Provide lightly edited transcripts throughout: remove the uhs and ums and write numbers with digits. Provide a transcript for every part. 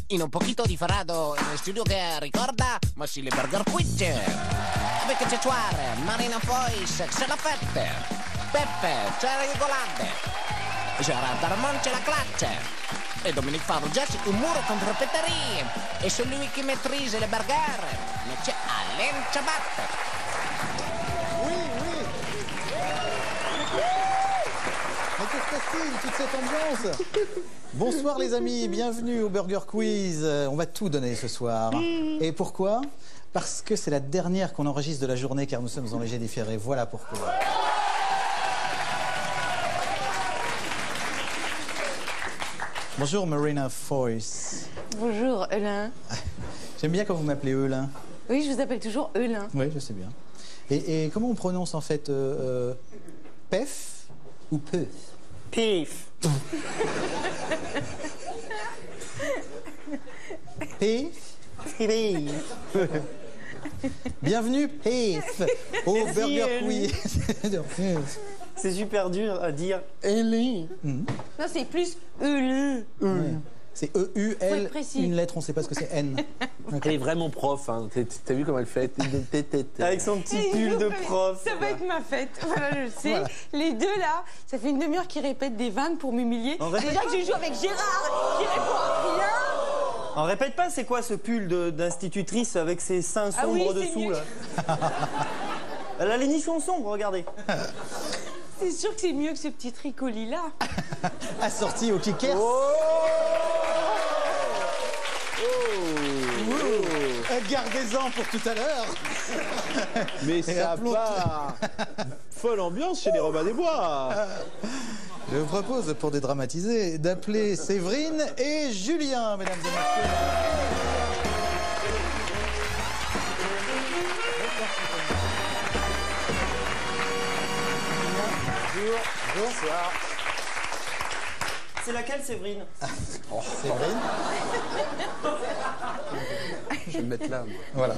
In un poquito di farado in studio che ricorda, ma sì, le Burger Quiz. Avec Cecciuar, Marina Fois, c'è la fette. Peppe, c'è la regolante. Gerard Darmon, c'è la classe. Et Dominique Farges, humour contre pétari. Et celui qui maîtrise les burgers, monsieur Alain Chabat. Oui, oui. Mais que se passe-t-il, toute cette ambiance? Bonsoir les amis, bienvenue au Burger Quiz. On va tout donner ce soir. Et pourquoi? Parce que c'est la dernière qu'on enregistre de la journée, car nous sommes en léger différé. Voilà pourquoi. Bonjour Marina Fois. Bonjour Eulin. J'aime bien quand vous m'appelez Eulin. Oui, je vous appelle toujours Eulin. Oui, je sais bien. Et comment on prononce en fait Pef ou Peuf? Pif. Pef. Bienvenue Pef au Merci, Burger Quiz. C'est super dur à dire. Ellie. Non, c'est plus Eulin. Ouais. C'est Faut E-U-L, être précis. une lettre, on ne sait pas ce que c'est, N. Elle est vraiment prof, hein. T'as vu comment elle fait? Avec son petit pull de prof. Ça va être ma fête. Voilà, je le sais. Voilà. Les deux là, ça fait une demi-heure qu'ils répètent des vannes pour m'humilier. On répète Déjà que je joue avec Gérard, qui répond à rien. On répète pas, c'est quoi ce pull d'institutrice avec ses seins Ah oui, sombres c'est dessous mieux. là? Elle a les nichons sombres, regardez. C'est sûr que c'est mieux que ce petit tricot lilas. Assorti au kickers. Gardez-en pour tout à l'heure. Mais ça appelons- part. Folle ambiance chez les Robins des Bois. Je vous propose, pour dédramatiser, d'appeler Séverine et Julien, mesdames et messieurs. Bonsoir. C'est laquelle, Séverine? Séverine. Je vais me mettre là, moi. Voilà.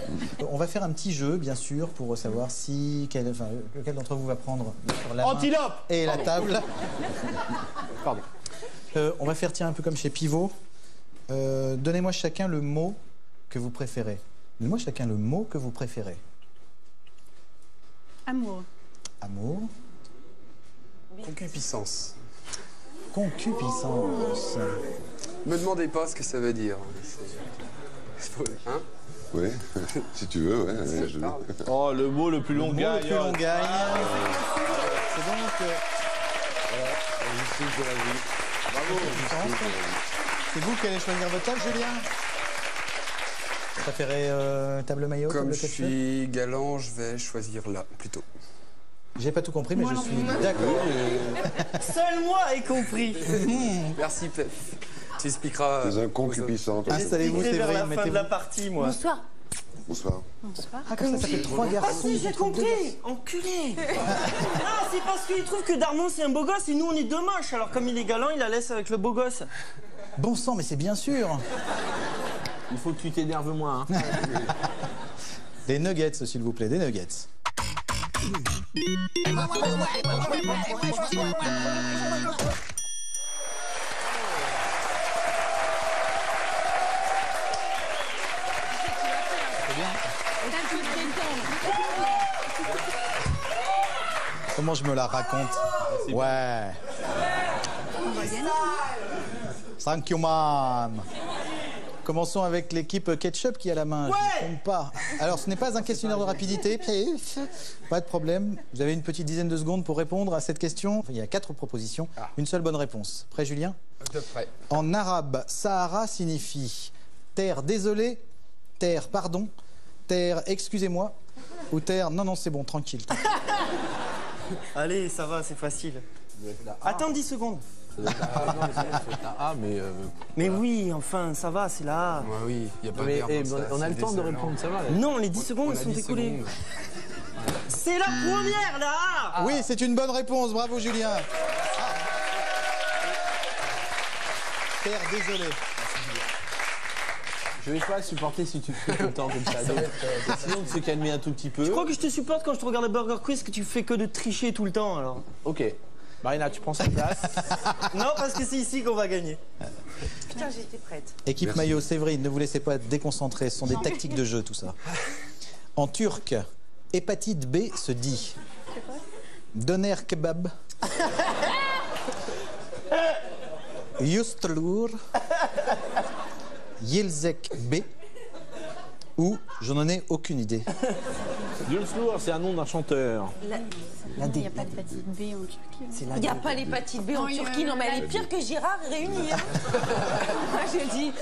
On va faire un petit jeu, bien sûr, pour savoir lequel d'entre vous va prendre sur la main Antilope. et la table. Pardon. On va faire, tiens, un peu comme chez Pivot. Donnez-moi chacun le mot que vous préférez. Donnez-moi chacun le mot que vous préférez. Amour. Amour. Concupiscence. Concupiscence. Me demandez pas ce que ça veut dire. Hein? Oui, si tu veux, ouais. Je... Oh, le mot le plus long Le mot gagne. le plus long gagne. C'est donc... Justice de la vie. Bravo. C'est vous qui allez choisir votre table, Julien? Vous préférez table maillot, Comme table je ketchup? suis galant, je vais choisir là, plutôt. J'ai pas tout compris, mais je suis d'accord. Seul moi ai compris. Merci, Pef. Tu expliqueras. C'est un concupiscent. toi. Installez-vous, J'expliquerai vers la Séverine, fin de la mettez-vous. partie, moi. Bonsoir. Bonsoir. Ah, comme ça fait 3 garçons. Si, j'ai compris. Enculé. Ah, c'est parce qu'il trouve que Darmon c'est un beau gosse et nous on est deux moches. Alors comme il est galant, il la laisse avec le beau gosse. Bon sang, mais c'est bien sûr. Il faut que tu t'énerves moins. Hein. Des nuggets, s'il vous plaît, des nuggets. Comment je me la raconte? Ouais. Thank you, man. Commençons avec l'équipe ketchup qui a la main. Je ne compte pas. Alors, ce n'est pas un questionnaire de rapidité. Pas de problème. Vous avez une petite dizaine de secondes pour répondre à cette question. Il y a 4 propositions. Une seule bonne réponse. Prêt, Julien? À peu près. En arabe, Sahara signifie terre désolée, terre pardon, terre excusez-moi ou terre non, non, c'est bon, tranquille. Allez, ça va, c'est facile. Attends 10 secondes. Ah, mais. Mais oui, enfin, ça va, c'est là. Ouais, oui, il n'y a pas Mais, d'air dans ça, on a c'est le temps de désolant. répondre, ça va. Là. Non, les 10 secondes On a sont 10 écoulées. secondes. C'est la première, là. Oui, c'est une bonne réponse. Bravo, Julien. Terre désolée. Je vais pas supporter si tu fais tout le temps comme ça. Donc, essayons de se calmer un tout petit peu. Je crois que je te supporte quand je te regarde le Burger Quiz, que tu fais que de tricher tout le temps, alors. Ok. Marina, tu prends sa place. Non, parce que c'est ici qu'on va gagner. Putain, j'étais prête. Équipe Merci. maillot, Séverine, ne vous laissez pas déconcentrer. Ce sont des tactiques de jeu, tout ça. En turc, hépatite B se dit Doner kebab, Yustlur, Yelzek B, ou je n'en ai aucune idée. Yulslour, c'est un nom d'un chanteur. La D. Il n'y a pas d'hépatite B en Turquie. Il n'y a pas l'hépatite B en Turquie. Non, mais elle est pire que Gérard réunie. Hein. Moi, je dis,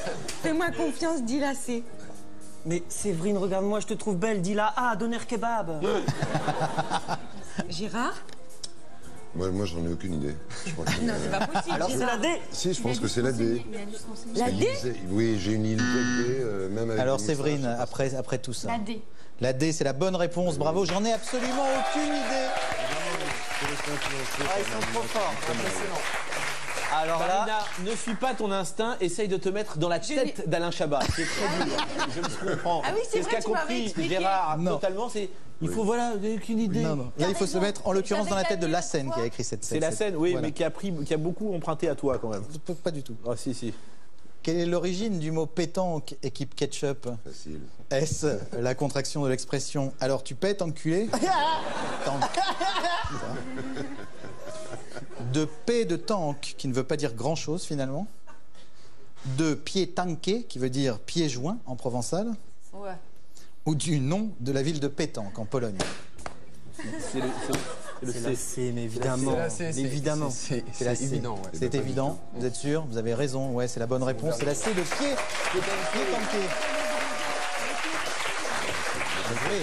fais-moi confiance, dis la C. Mais Séverine, regarde-moi, je te trouve belle. Dis la A, doner kebab. Gérard? Moi j'en ai aucune idée. Je crois que- Non, c'est pas possible. Alors c'est la D. Si, je pense que c'est la D. Il a dû se renseigner. La D? Oui, j'ai une île D, même avec. Alors des Séverine, moustaches. après tout ça. La D. La D, c'est la bonne réponse. Bravo, j'en ai absolument aucune idée. Ah, ils sont trop forts. Impressionnant. Alors là, Marina, ne suis pas ton instinct, essaye de te mettre dans la tête d'Alain Chabat. C'est très dur. Je me comprends. Ah oui, c'est ce vrai, qu'a tu m'avais compris expliqué. Gérard Non. totalement, c'est il faut voilà, aucune idée. Non, non. Là, il faut se mettre en l'occurrence dans la tête de J'avais Lassène gagné qui a écrit cette C'est la scène, oui, voilà. mais qui a beaucoup emprunté à toi quand même. Pas du tout. Ah si, si. Quelle est l'origine du mot pétanque, équipe ketchup? Facile. Est-ce la contraction de l'expression alors tu pètes enculé? Tank. De P de tank, qui ne veut pas dire grand-chose finalement. De pied tanké, qui veut dire pied joint en provençal. Ouais. Ou du nom de la ville de Pétanque en Pologne. C'est le c'est la C. C, mais évidemment. Évidemment. C'est la C. évident, ouais. C'est évident. Vous êtes sûr? Vous avez raison. Ouais, c'est la bonne réponse. C'est la C de pied. Pied tanké. Bien joué.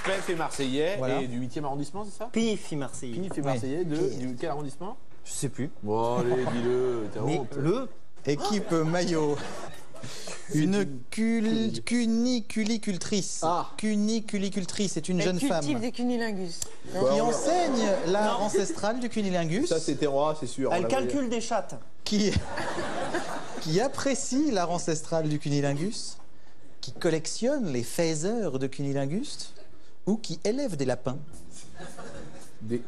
Pef est marseillais Voilà. et du 8e arrondissement, c'est ça? Pif, Marseille. Pif est marseillais du quel arrondissement? Je sais plus. Bon, allez, dis-le, t'as Mais honte. le. Équipe maillot. Une cuniculicultrice. Ah. Cuniculicultrice, c'est une jeune Elle cultive femme des cunilingus. qui enseigne l'art ancestral du cunilingus, Ça, c'était roi, c'est sûr. Elle calcule des chattes. qui apprécie l'art ancestral du cunilingus, qui collectionne les faiseurs de cunilingus ou qui élève des lapins. Des...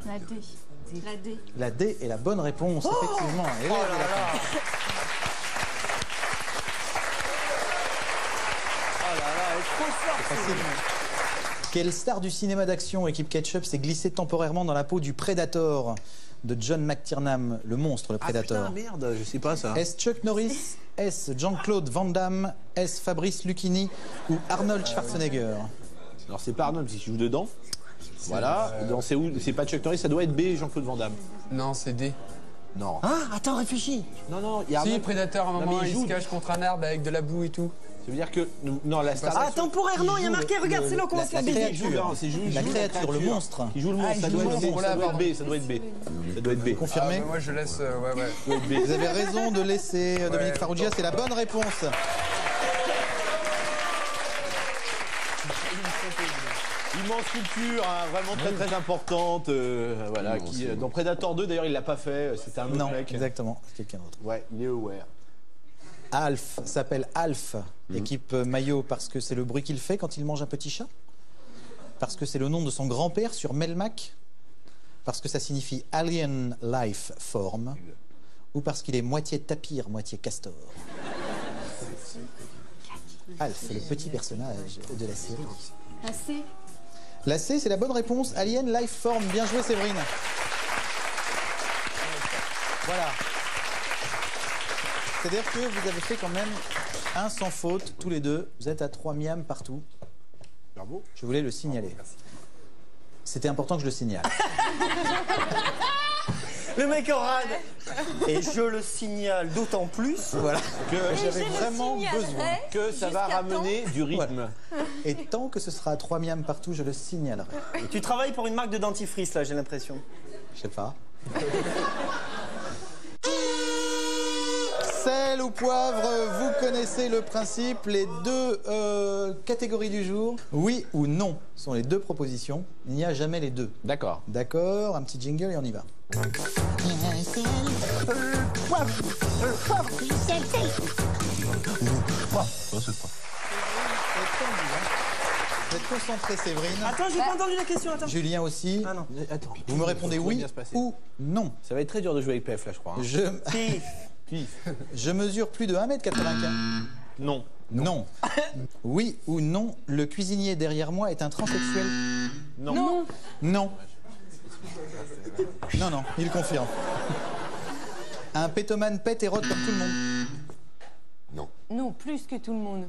La D. La D. La D est la bonne réponse, effectivement. Élève des lapins. Facile. Quelle star du cinéma d'action, équipe Ketchup, s'est glissée temporairement dans la peau du Predator de John McTiernan, le monstre, le Ah Predator? putain, merde, je sais pas ça. Est-ce Chuck Norris? Est-ce Jean-Claude Van Damme? Est-ce Fabrice Lucchini? Ou Arnold Schwarzenegger? Alors c'est pas Arnold, parce qu'il joue dedans. Voilà. C'est où? C'est pas Chuck Norris, ça doit être B, Jean-Claude Van Damme. Non, c'est D. Non. Ah, attends, réfléchis. Non, il y a Si, Arnold. Prédateur, à un Non, moment, mais il il joue. se cache contre un arbre avec de la boue et tout. Ça veut dire que. Non, la star. Ah, temporairement, il y a marqué, regarde, c'est là qu'on va la faire créature. des La créature, le monstre. Qui joue le monstre, ça il joue doit le être B, monstre, ça doit voilà, être B, ça doit être B. Ça doit être B. Confirmé? Moi, je laisse. Ouais. Ça doit être B. Vous avez raison de laisser Dominique Farrugia, c'est la bonne réponse. Immense culture, hein, vraiment très importante. Voilà, Non, qui, c'est bon. dans Predator 2, d'ailleurs, il l'a pas fait. C'était un autre Non, mec. exactement, c'est quelqu'un d'autre. Ouais, il est aware. Alf s'appelle Alf, équipe maillot, parce que c'est le bruit qu'il fait quand il mange un petit chat, parce que c'est le nom de son grand-père sur Melmac, parce que ça signifie Alien Life Form, ou parce qu'il est moitié tapir, moitié castor. Alf, le petit personnage de la série. La C. La C, c'est la bonne réponse. Alien Life Form. Bien joué, Séverine. Voilà. C'est-à-dire que vous avez fait quand même un sans faute, tous les deux. Vous êtes à 3 miams partout. Bravo. Je voulais le signaler. C'était important que je le signale. Le mec en rade. Et je le signale d'autant plus. Voilà. Que J'avais vraiment besoin. que ça va Jusqu'à ramener du rythme. Et tant que ce sera à 3 miams partout, je le signalerai. Tu travailles pour une marque de dentifrice, là, j'ai l'impression. Je sais pas. Sel ou poivre, vous connaissez le principe. Les deux catégories du jour, oui ou non, sont les deux propositions. Il n'y a jamais les deux. D'accord. D'accord, un petit jingle et on y va. Vous êtes concentré, Séverine. Attends, j'ai pas entendu la question, attends. Julien aussi. Ah non. Attends. Vous me répondez Ça va oui bien se passer. ou non. Ça va être très dur de jouer avec PF là, je crois. Hein. Je mesure plus de 1m95. Non. Non. Oui ou non, le cuisinier derrière moi est un transsexuel? Non. Non. Non. Non, non, il confirme. Un pétomane pète et rote comme tout le monde? Non. Non, plus que tout le monde.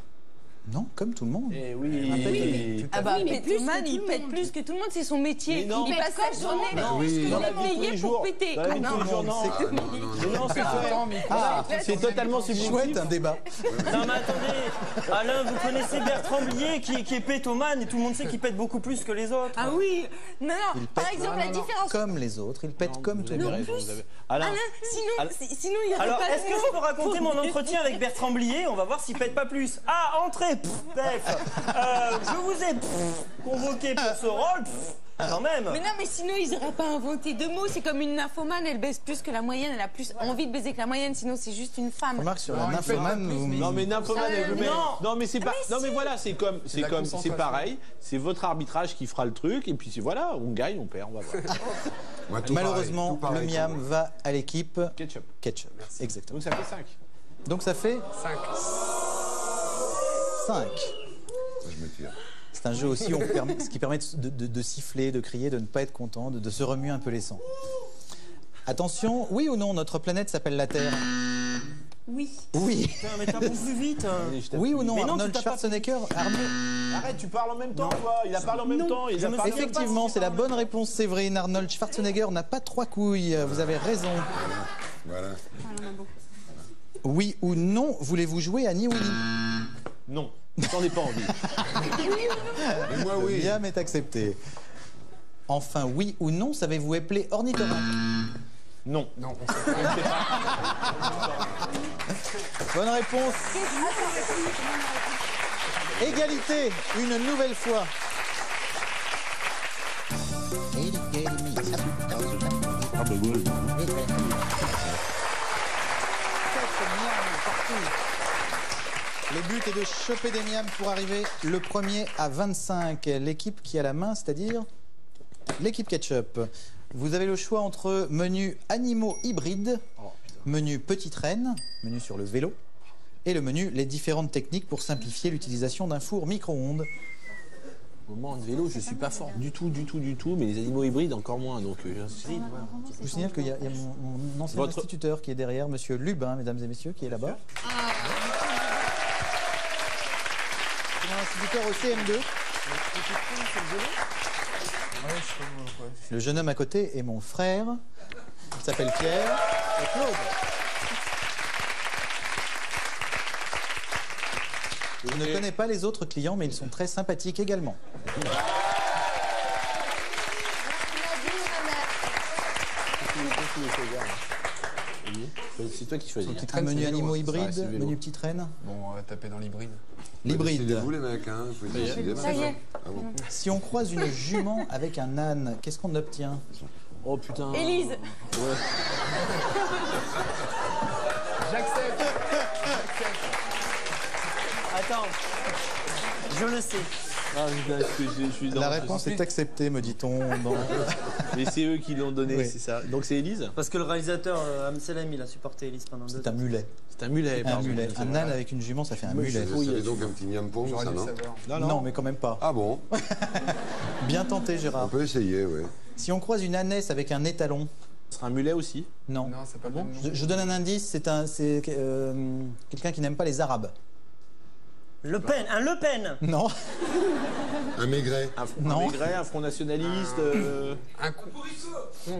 Non, comme tout le monde. Eh oui. Ah bah, Oui, mais plus pétomane, que tout il le pète monde. plus que tout le monde, c'est son métier. Mais non. Il Il passe pète sa comme journée, ça. mais Oui. il Dans la est vie de tous les payé jours. pour péter. Dans la Ah vie de tous non. les jours, non. Mais non, c'est ça. C'est totalement subjectif. Chouette, un débat. Non mais attendez, Alain, vous connaissez Bertrand Blier qui est pétomane et tout le monde sait qu'il pète beaucoup plus que les autres. Ah oui. Non, non. Il Par pète exemple, la différence. comme les autres, il pète comme tout Vous le avez monde. raison, vous avez- Alain, Alain, sinon il y aurait Alors, pas est-ce de que je peux mots raconter pour- mon entretien avec Bertrand Blier? On va voir s'il pète pas plus. Ah, entrée, je vous ai convoqué pour ce rôle, quand même. Mais non, mais sinon ils n'auraient pas inventé de mots. C'est comme une nymphomane, elle baise plus que la moyenne, elle a plus envie de baiser que la moyenne, sinon c'est juste une femme. Remarque sur la nymphomane, vous non mais nymphomane, non. mais c'est pas. Non mais voilà, c'est pareil. C'est votre arbitrage qui fera le truc et puis voilà, on gagne, on perd, on va voir. Moi, tout malheureusement, pareil, le tout miam pareil. va à l'équipe Ketchup. ketchup. Exactement. Donc ça fait 5. Donc ça fait 5. Ça, je me tire. C'est un jeu aussi où ce qui permet de siffler, de crier, de ne pas être content, de se remuer un peu les sangs. Attention, oui ou non, notre planète s'appelle la Terre? Oui. Oui. Putain, mais tapons plus vite. Oui ou non, Mais non, Arnold tu tapes pas- Schwarzenegger, Arrête, tu parles en même temps, toi. Il a parlé en même temps. Il a parlé. Effectivement, c'est la bonne réponse, Séverine. Arnold Schwarzenegger n'a pas 3 couilles. Vous avez raison. Voilà. Oui ou non, voulez-vous jouer à Ni Winnie? Non, j'en ai pas envie. Mais moi, oui. Miam est accepté. Enfin, oui ou non, savez-vous épeler ornithorynque? Non. Non, Bonne réponse. Égalité, une nouvelle fois. Le but est de choper des miams pour arriver le premier à 25. L'équipe qui a la main, c'est-à-dire l'équipe ketchup. Vous avez le choix entre menu animaux hybrides, menu petite reine, menu sur le vélo, et le menu les différentes techniques pour simplifier l'utilisation d'un four micro-ondes. Au moment de vélo, je suis pas fort du tout, mais les animaux hybrides encore moins. Donc, Je vous signale qu'il y a mon ancien Votre- instituteur qui est derrière, monsieur Lubin, mesdames et messieurs, qui est là-bas. C'est mon instituteur au CM2. Le jeune homme à côté est mon frère. Il s'appelle Pierre et Claude. Je ne connais pas les autres clients, mais ils sont très sympathiques également. c'est toi qui choisis. Un menu c'est vélo, animaux hein. hybrides, Ça reste vélo. menu petite reine. bon, on va taper dans l'hybride. L'hybride. Décidez-vous, les mecs, hein. Faut décider. Ça y est. Ah bon. Si on croise une jument avec un âne, qu'est-ce qu'on obtient? Oh putain. Élise. J'accepte. Attends, je le sais. Ah, putain, je suis dans La réponse est acceptée, me dit-on. Mais c'est eux qui l'ont donné, Oui. c'est ça. Donc c'est Élise. Parce que le réalisateur Amselem, il a supporté Elise pendant 2 C'est un mulet. C'est un mulet. Un pardon. mulet. Un âne avec une jument, ça fait un mulet. Ça fait donc un petit miam pong, J'aurais ça, dû le non? savoir. Non, mais quand même pas. Ah bon? Bien tenté, On Gérard. peut essayer, oui. Si on croise une ânesse avec un étalon, Ce sera un mulet aussi. non. Non, c'est pas bon. Je donne un indice, c'est quelqu'un qui n'aime pas les Arabes. Le Pen, un Le Pen. Non, Un maigret. Un Non. maigret, un front nationaliste. Un coup.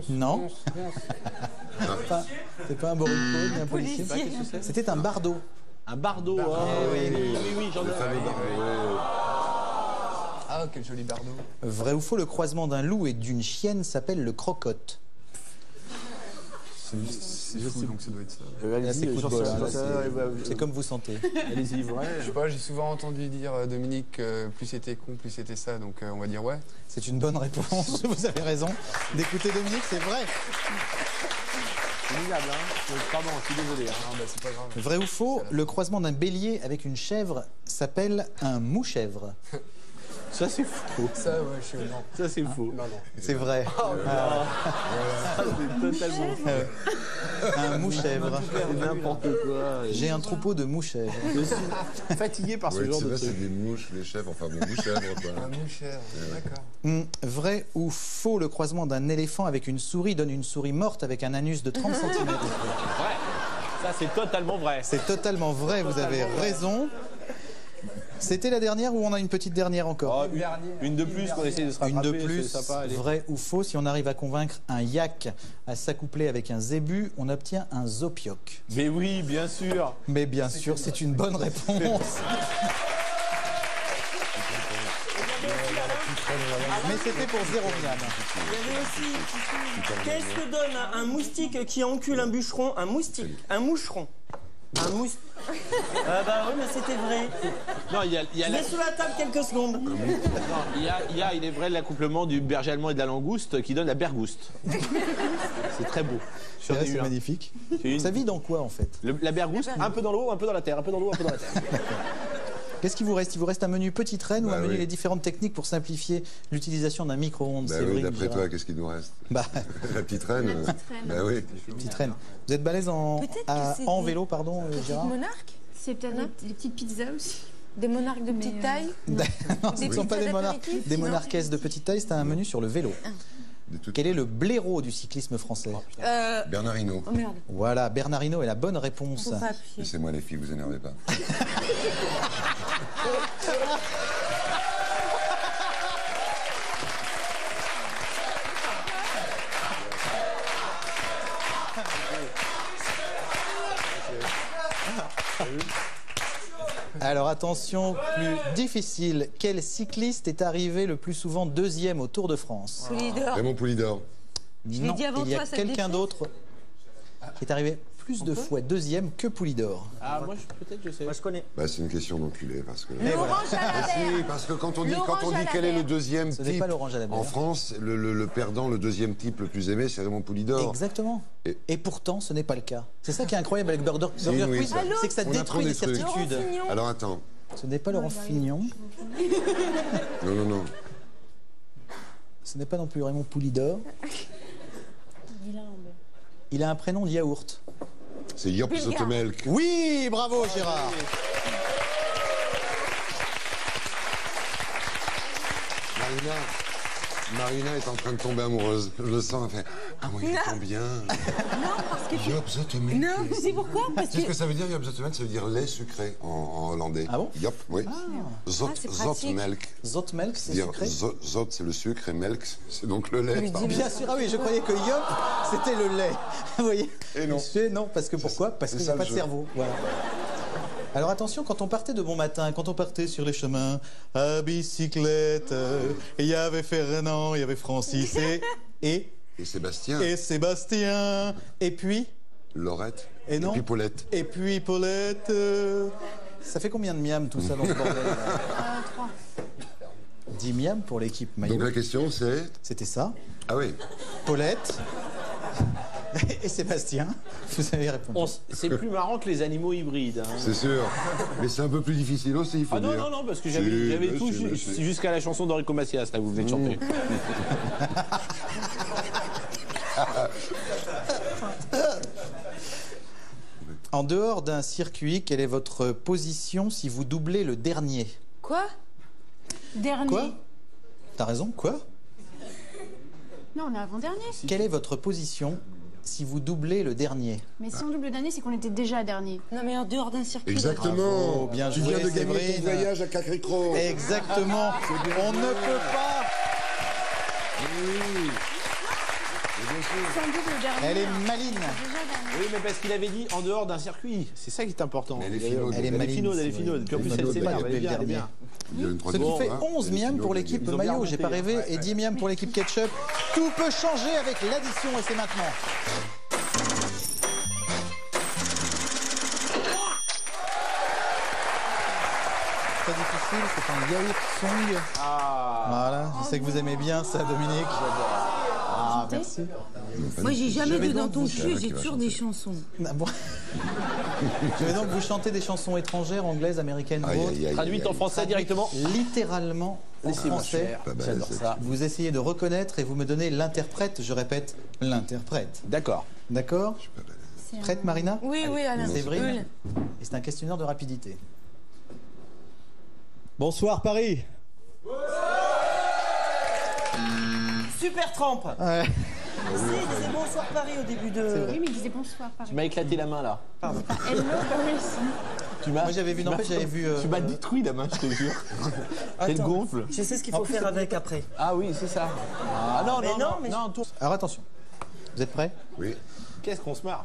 non. C'est pas un bourrico ni un policier. Policier. Qu'est-ce que c'est? C'était un bardo. Un bardeau. Oh, oui. oui, j'en ai. Ah, quel joli bardeau. Vrai ou faux, le croisement d'un loup et d'une chienne s'appelle le crocotte. C'est fou, donc ça doit être ça. Là, c'est Allez-y, football, hein, là, ça, c'est comme vous sentez. allez-y, vrai. Je sais pas, j'ai souvent entendu dire, Dominique, plus c'était con, plus c'était ça, donc on va dire ouais. C'est une bonne réponse, vous avez raison. D'écouter Dominique, c'est vrai. C'est minable, hein. Pardon, je suis désolé. Hein. Non, bah c'est pas grave. Vrai ou faux, le croisement d'un bélier avec une chèvre s'appelle un mou-chèvre. Ça, c'est faux. Ça, ouais, je suis... Non. Ça, c'est faux. Non, non. C'est vrai. Ça, c'est totalement faux. Un mou-chèvre. C'est n'importe quoi. J'ai un troupeau de mou-chèvres. Je suis fatigué par ce Ouais, genre c'est de vrai, truc. c'est des mouches, les chèvres, enfin bon, mouchèvres, quoi. Un mouchère, d'accord. Vrai ou faux, le croisement d'un éléphant avec une souris donne une souris morte avec un anus de 30 cm. Vrai. Ça, c'est totalement vrai. C'est totalement vrai, vous avez raison. C'était la dernière ou on a une petite dernière encore? Oh, une de plus qu'on essaie de se Une rattraper. de plus, c'est sympa, allez. vrai ou faux, si on arrive à convaincre un yak à s'accoupler avec un zébu, on obtient un zopioc. Mais oui, bien sûr. Mais bien sûr, c'est une bonne réponse. Mais c'était pour 0 miam. Il y avait aussi. Qu'est-ce que donne un moustique qui encule un bûcheron? Un moustique. Un moucheron. Un moustique. Ah bah oui, mais c'était vrai. Non, il y a Mets sous la table quelques secondes. Non, il est vrai l'accouplement du berger allemand et de la langouste qui donne la bergouste. C'est très beau. C'est vrai, c'est magnifique. Ça vit dans quoi en fait? La bergouste, un peu dans l'eau, un peu dans la terre, un peu dans l'eau, un peu dans la terre. Qu'est-ce qu'il vous reste? Il vous reste un menu petite reine ou un menu oui. les différentes techniques pour simplifier l'utilisation d'un micro-ondes? Bah oui, d'après toi, qu'est-ce qu'il nous reste? Bah, La petite reine. Bah oui. petite reine. Vous êtes balèze en vélo, pardon, Gérard? Monarques? C'est peut-être les petites pizzas aussi. Des monarques de petite taille? Non, ce ne sont pas des monarques, d'apéritif, des non. monarquaises de petite taille, c'est un menu sur le vélo. Quel est le blaireau du cyclisme français? Bernard Hinault. Oh merde. Voilà, Bernard Hinault est la bonne réponse. Faut pas appuyer. Laissez-moi les filles, vous énervez pas. Alors attention, plus difficile. Quel cycliste est arrivé le plus souvent deuxième au Tour de France? Poulidor. Raymond Poulidor. Non, dit avant il y a toi, ça te quelqu'un défait d'autre qui est arrivé plus de fois deuxième que Poulidor. Ah, moi, peut-être, je sais. Moi, je connais. Bah, c'est une question d'enculé parce que. Laurent Ah, Jalabert. si, parce que quand on dit Laurent quel est le Jalabert. deuxième Ce n'est type pas Laurent Jalabert. en France, le perdant, le deuxième type le plus aimé, c'est Raymond Poulidor. Exactement. Et- Et pourtant, ce n'est pas le cas. C'est ça qui est incroyable avec Burger oui, Quiz, ça. c'est que ça On détruit apprend les des trucs. certitudes. Laurent Fignon. Alors attends. Ce n'est pas Laurent Fignon, Non, non, non. ce n'est pas non plus Raymond Poulidor. Il a un prénom de yaourt. C'est Yop Zotemelk. Oui, bravo Gérard. Marina est en train de tomber amoureuse. Je le sens, elle fait ah, moi, il est bien. Non, parce que... Yop Zotemelk. Non, tu sais pourquoi? Parce Tu sais ce que... que ça veut dire, Yop Zotemelk? Ça veut dire lait sucré en hollandais. Ah bon? Yop, oui. c'est pratique. Zotemelk. Zotmelk, c'est Dire sucré? Zot, c'est le sucre et melk, c'est donc le lait. pardon. Bien sûr, ah oui, je croyais que Yop, c'était le lait. Vous voyez? Et non. Non, parce que pourquoi? Parce c'est qu'il n'y a ça, pas le de jeu. cerveau. Voilà. Alors attention, quand on partait de bon matin, quand on partait sur les chemins à bicyclette, il y avait Fernand, il y avait Francis et Et Sébastien, et puis Laurette. Et non. puis Paulette. et puis Paulette. Ça fait combien de miams tout ça dans ce bordel? 3. 10 miams pour l'équipe maillot. Donc la question c'est. C'était ça. Ah oui. Paulette et Sébastien. Vous avez répondu. C'est plus marrant que les animaux hybrides. Hein. C'est sûr. Mais c'est un peu plus difficile aussi, il faut Ah non, dire. non, non, parce que Si, j'avais mais tout si, mais si. jusqu'à la chanson d'Enrico Macias, là, vous venez de chanter. En dehors d'un circuit, quelle est votre position si vous doublez le dernier? Quoi? Dernier. Quoi? T'as raison, quoi? Non, on est avant-dernier. Quelle est votre position si vous doublez le dernier? Mais si on double dernier, c'est qu'on était déjà dernier. Non, mais en dehors d'un circuit... Exactement. Bravo, bien Tu joué, viens de gagner Séverine. ton voyage à Cacricro. Exactement. On ne peut pas. Si on double le dernier. Elle est maline. Déjà dernier. Oui, mais parce qu'il avait dit en dehors d'un circuit. C'est ça qui est important. Mais elle est finaude. Elle est maline, finaude, elle est c'est finaude. vrai. Puis en plus, Elle est elle finaude, s'énerve, elle elle est est bien, elle est dernier. bien. Il y a une Ce troisième qui fait fois, hein. 11 Elle est miams pour finaude, l'équipe Ils ont bien maillot, j'ai pas remonté, rêvé, et 10 miams pour l'équipe ketchup. Tout peut changer avec l'addition et c'est maintenant. Très difficile, c'est un yaourt song. Voilà, je sais que vous aimez bien ça, Dominique. Ah, merci. Moi, j'ai jamais vais vu dans donc ton vous- cul, j'ai toujours des chansons. Ah bon. Je vais donc vous chanter des chansons étrangères, anglaises, américaines ou autres. Traduite en français directement. Littéralement en Laissez-moi français. faire. Pas mal, J'adore c'est- ça. Vous essayez de reconnaître et vous me donnez l'interprète. Je répète, l'interprète. D'accord. D'accord? C'est Prête, un- Marina? Oui, oui, Alain. Séverine. Et c'est un questionnaire de rapidité. Bonsoir, Paris. Super Tramp. Ouais. Si, il disait bonsoir Paris au début de. Oui, mais il disait bonsoir, Paris. Tu m'as éclaté la main là. Hello, Paris. Tu m'as. Moi, j'avais vu, n'empêche, j'avais vu. Tu m'as détruit la main, je te jure. Elle Attends, gonfle. Je sais ce qu'il faut faire avec après. Ah oui, c'est ça. Ah non, Mais non, non, non, mais- non, tour. Alors attention. Vous êtes prêts? Oui. Qu'est-ce qu'on se marre?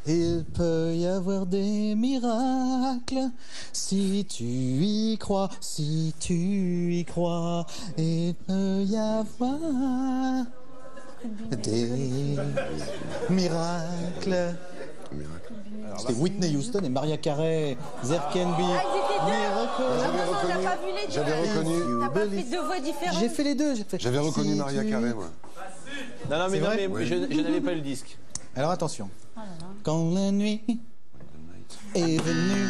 Il peut y avoir des miracles si tu y crois, si tu y crois. Il peut y avoir des miracles. C'était Whitney Houston et Mariah Carey, There Can Be Ah, ils étaient deux. Miracles. J'avais On reconnu. n'a pas vu les deux. J'avais reconnu. T'as pas fait deux voix différentes. J'ai fait les deux. J'ai fait. J'avais reconnu Si Maria tu- Carré, moi. Non, non, mais, C'est non, vrai mais je n'avais pas le disque. Alors attention. Quand la nuit est venue.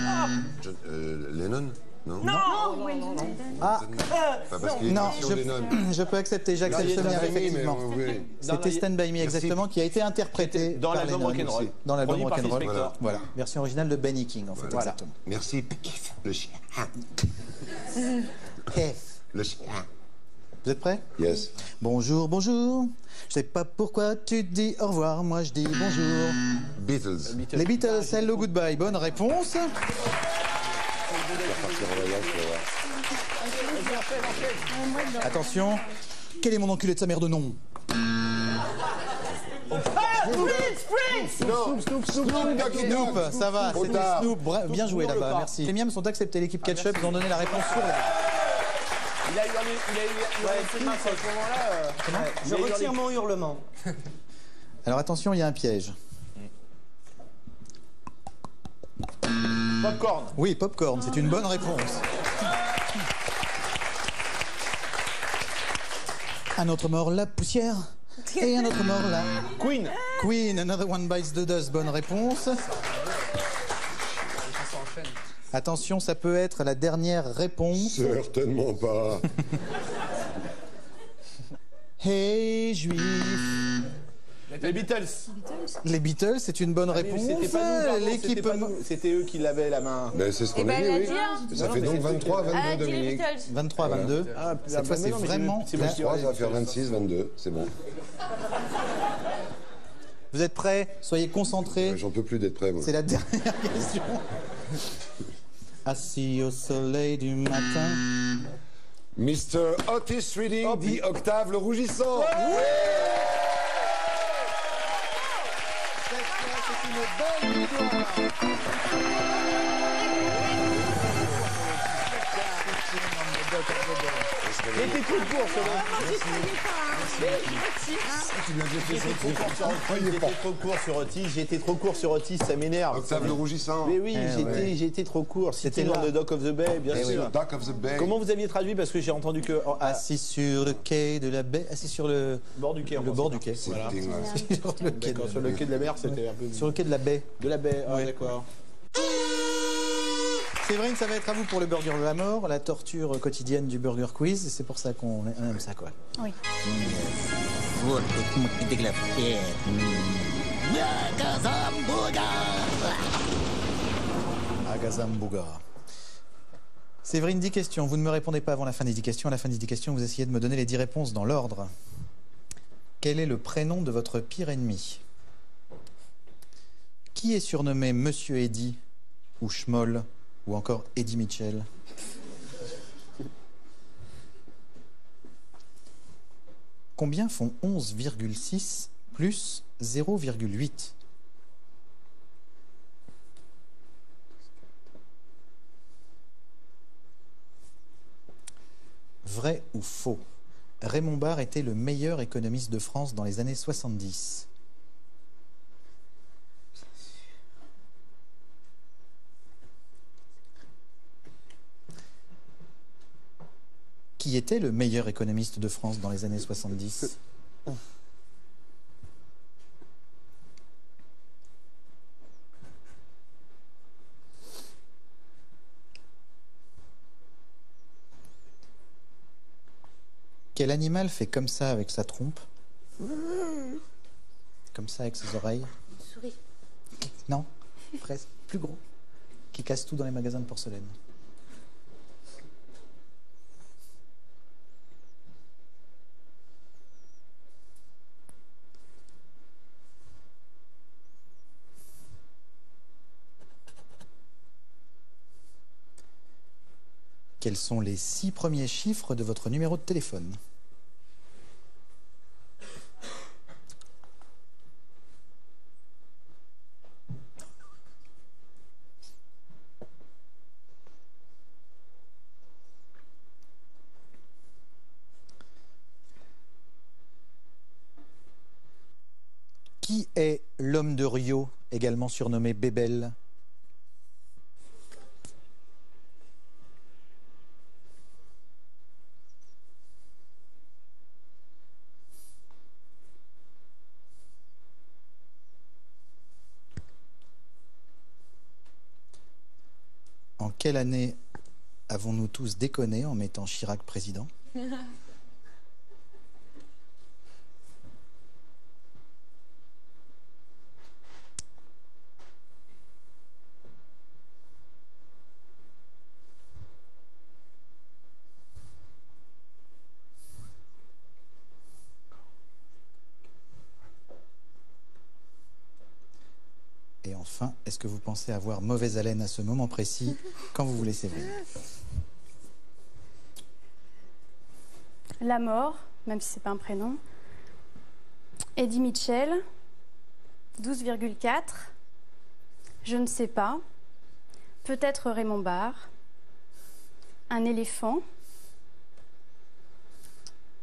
Lennon? Non. Ah, Pas parce qu'il est non, sur Lennon. je peux accepter, j'accepte Non, ce mien, mais effectivement. oui. C'était Stand By Me, exactement, qui a été interprété Dans par l'album Lennon. Rock'n'Roll. Dans l'album Produit par Phil Rock'n'Roll. Spector. Voilà, version originale de Benny King, en fait, Voilà. exactement. Merci, le chien. Le chien. Vous êtes prêts? Yes. Bonjour, bonjour. Je sais pas pourquoi tu te dis au revoir, moi je dis bonjour. Beatles. Les Beatles, Hello Goodbye, bonne réponse. On va partir en voyage, tu vas voir. Attention, quel est mon enculé de sa mère de nom? Snoop, ça va, Trop c'était tard. Snoop. Bien joué Snoop, là-bas, le merci. Les miens me sont acceptés, l'équipe Ketchup, ils ont donné la réponse sur la... Il a hurlé ses mains à ce moment-là. Je retire mon hurlement. Alors attention, il y a un piège. Popcorn. Oui, popcorn, c'est une bonne réponse. Un autre mort, la poussière. Et un autre mort, la... Queen. Queen, Another One Bites the Dust, bonne réponse. Attention, ça peut être la dernière réponse. Certainement pas. Hey, juif. Les Beatles. Les Beatles, c'est une bonne réponse. C'était pas nous, pardon, c'était L'équipe... pas nous. C'était eux qui l'avaient la main. Mais c'est ce qu'on Eh ben, a dit, elle a oui. dit, hein. Ça fait donc 23, 22, Elle a dit les Dominique. Beatles. 23 à 22. Ah, Cette fois, mais c'est non, mais vraiment... c'est moi qui 23, ça va faire 26, 22. C'est bon. Vous êtes prêts? Soyez concentrés. J'en peux plus d'être prêt, moi. C'est la dernière question. Assis au soleil du matin. Mr. Otis Reading, dit Octave le Rougissant. C'est une belle victoire. J'étais trop court sur J'étais trop court sur Otis. J'étais trop court sur Otis. Ça m'énerve. Octave le Rougissant. Mais oui, ouais. j'étais trop court. C'était là. dans The Dock of the Bay, bien sûr. Dock of the Bay. Comment vous aviez traduit? Parce que j'ai entendu que Assis sur le quai de la baie. Assis sur le bord du quai. le bord du quai. Voilà. Sur le quai D'accord, de- sur le quai de la mer, c'était un peu. Sur le quai de la baie. De la baie. Ah, d'accord. Séverine, ça va être à vous pour le burger de la mort, la torture quotidienne du burger quiz. C'est pour ça qu'on aime ça, quoi. Oui. Agazambuga. Séverine, 10 questions. Vous ne me répondez pas avant la fin des 10 questions. À la fin des 10 questions, vous essayez de me donner les 10 réponses dans l'ordre. Quel est le prénom de votre pire ennemi? Qui est surnommé Monsieur Eddy ou Schmoll ou encore Eddie Mitchell? Combien font 11,6 plus 0,8? Vrai ou faux? Raymond Barre était le meilleur économiste de France dans les années 70. Qui était le meilleur économiste de France dans les années 70? Quel animal fait comme ça avec sa trompe? Comme ça avec ses oreilles? Une souris. Non, presque. Plus gros. Qui casse tout dans les magasins de porcelaine. Quels sont les 6 premiers chiffres de votre numéro de téléphone? Qui est l'homme de Rio, également surnommé Bébel? En quelle année avons-nous tous déconné en mettant Chirac président? Et enfin, est-ce que vous pensez avoir mauvaise haleine à ce moment précis quand vous vous laissez venir? La mort, même si c'est pas un prénom. Eddie Mitchell, 12,4. Je ne sais pas. Peut-être Raymond Barre. Un éléphant.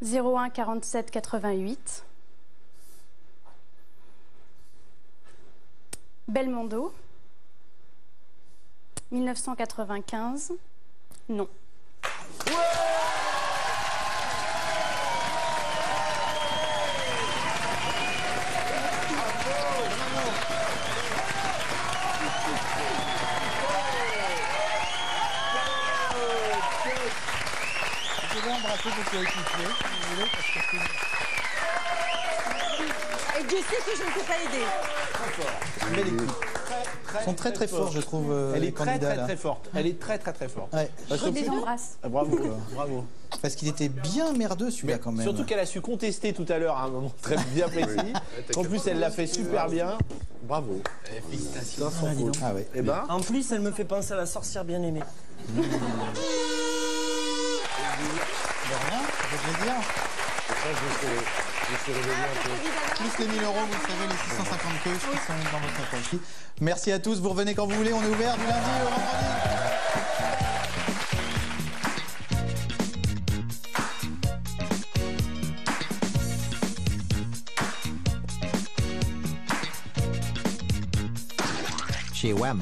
01 47 88. Belmondo. 1995. Non. Je vais embrasser vos coéquipiers, si vous voulez, parce que Et Dieu sait que je ne peux pas aider. belle équipe. Ils sont très forts, je trouve. Elle les est très candidats, là. très forte. Elle est très forte. Ouais. Parce Je que- les embrasse. Ah, bravo, bravo. Parce qu'il était bien merdeux celui-là quand même. Surtout qu'elle a su contester tout à l'heure à un moment très bien précis. En plus, elle l'a fait super bien. Bravo. Félicitations. Sans faute. Ah ouais. Eh ben, En plus, elle me fait penser à la sorcière bien-aimée. De rien, ça fait plaisir. Plus les 1000 €, vous le savez, les 650 queues qui sont dans votre poche. Merci à tous, vous revenez quand vous voulez, on est ouvert du lundi au vendredi. Chez WAM,